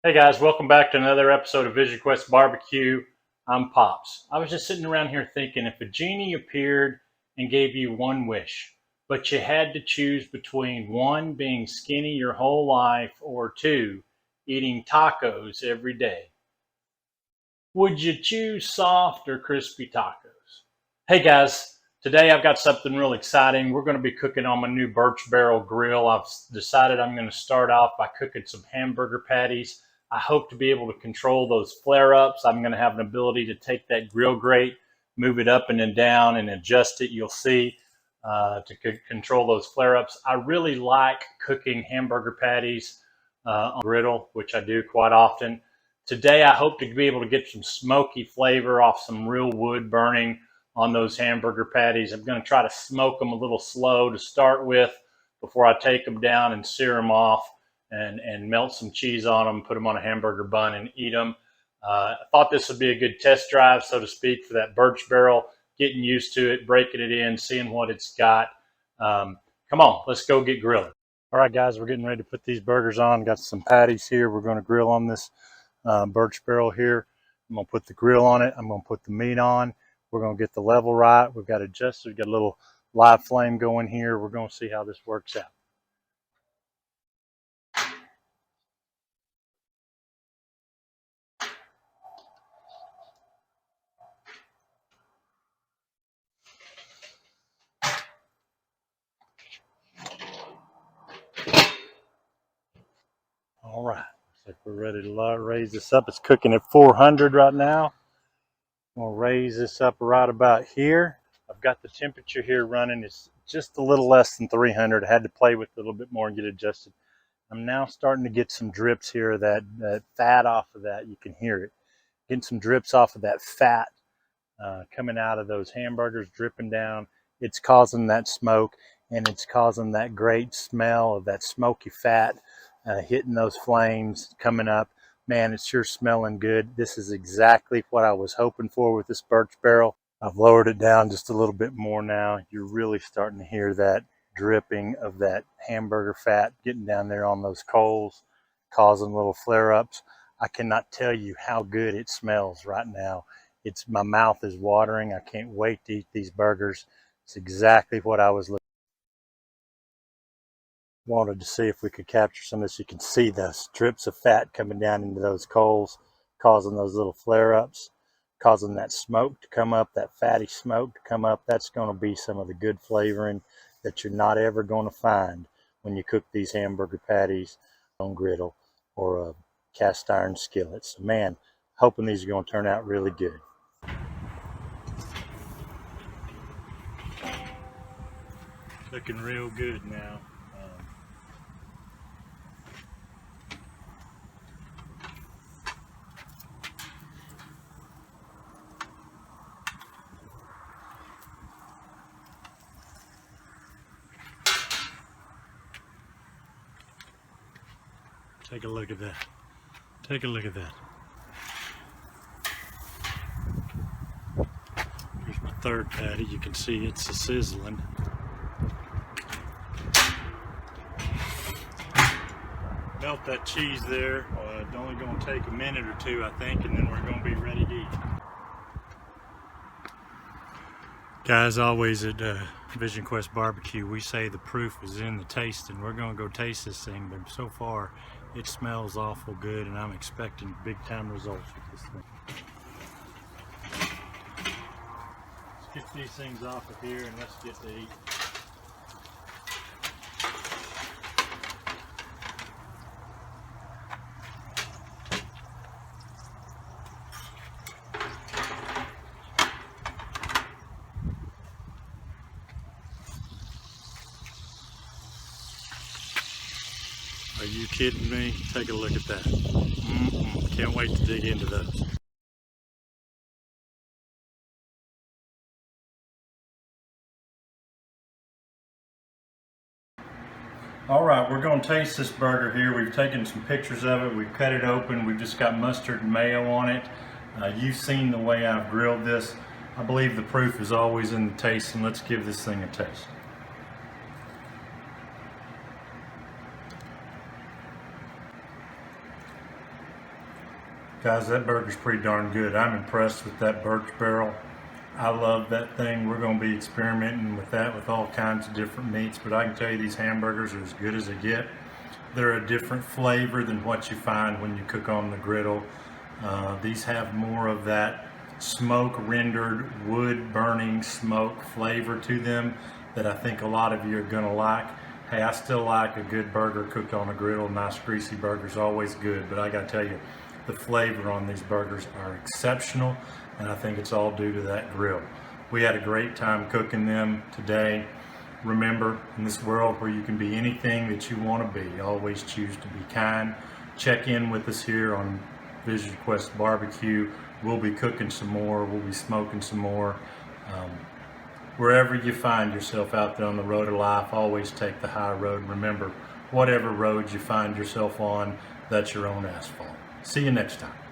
Hey guys, welcome back to another episode of Vision Quest Barbecue. I'm Pops. I was just sitting around here thinking, if a genie appeared and gave you one wish, but you had to choose between one, being skinny your whole life, or two, eating tacos every day, would you choose soft or crispy tacos? Hey guys, today I've got something real exciting. We're going to be cooking on my new Burch Barrel Grill. I've decided I'm going to start off by cooking some hamburger patties. I hope to be able to control those flare-ups. I'm going to have an ability to take that grill grate, move it up and then down and adjust it, you'll see, to control those flare-ups. I really like cooking hamburger patties on the griddle, which I do quite often. Today I hope to be able to get some smoky flavor off some real wood burning on those hamburger patties. I'm going to try to smoke them a little slow to start with before I take them down and sear them off and melt some cheese on them, put them on a hamburger bun and eat them. I thought this would be a good test drive, so to speak, for that Burch Barrel, getting used to it, breaking it in, seeing what it's got. Come on, let's go get grilling. All right, guys, we're getting ready to put these burgers on. Got some patties here. We're going to grill on this Burch Barrel here. I'm going to put the grill on it. I'm going to put the meat on. We're going to get the level right. We've got adjusted. We've got a little live flame going here. We're going to see how this works out. All right, looks like we're ready to raise this up. It's cooking at 400 right now. We'll raise this up right about here. I've got the temperature here running. It's just a little less than 300. I had to play with it a little bit more and get adjusted. I'm now starting to get some drips here of that fat off of that. You can hear it. Getting some drips off of that fat coming out of those hamburgers, dripping down. It's causing that smoke, and it's causing that great smell of that smoky fat hitting those flames, coming up. Man, it's sure smelling good. This is exactly what I was hoping for with this Burch Barrel. I've lowered it down just a little bit more now. You're really starting to hear that dripping of that hamburger fat getting down there on those coals, causing little flare-ups. I cannot tell you how good it smells right now. My mouth is watering. I can't wait to eat these burgers. It's exactly what I was looking for. Wanted to see if we could capture some of this. You can see the strips of fat coming down into those coals, causing those little flare-ups, causing that smoke to come up, that fatty smoke to come up. That's going to be some of the good flavoring that you're not ever going to find when you cook these hamburger patties on griddle or a cast iron skillet. So man, hoping these are going to turn out really good. Looking real good now. Take a look at that. Take a look at that. Here's my third patty. You can see it's sizzling. Melt that cheese there. It's only going to take a minute or two, I think, and then we're going to be ready to eat. Guys, always at Vision Quest Barbecue, we say the proof is in the tasting. We're going to go taste this thing, but so far it smells awful good, and I'm expecting big time results with this thing. Let's get these things off of here and let's get to eat. Are you kidding me? Take a look at that. Can't wait to dig into those. All right, we're going to taste this burger here. We've taken some pictures of it. We've cut it open. We've just got mustard and mayo on it. You've seen the way I've grilled this. I believe the proof is always in the taste, and let's give this thing a taste. Guys, that burger's pretty darn good. I'm impressed with that Burch Barrel. I love that thing. We're going to be experimenting with that with all kinds of different meats, but I can tell you these hamburgers are as good as they get. They're a different flavor than what you find when you cook on the griddle. These have more of that smoke rendered wood burning smoke flavor to them that I think a lot of you are going to like. Hey, I still like a good burger cooked on a griddle. Nice greasy burger's always good, but I got to tell you, the flavor on these burgers are exceptional, and I think it's all due to that grill. We had a great time cooking them today. Remember, in this world where you can be anything that you want to be, always choose to be kind. Check in with us here on Vision Quest Barbecue. We'll be cooking some more. We'll be smoking some more. Wherever you find yourself out there on the road of life, always take the high road. Remember, whatever road you find yourself on, that's your own asphalt. See you next time.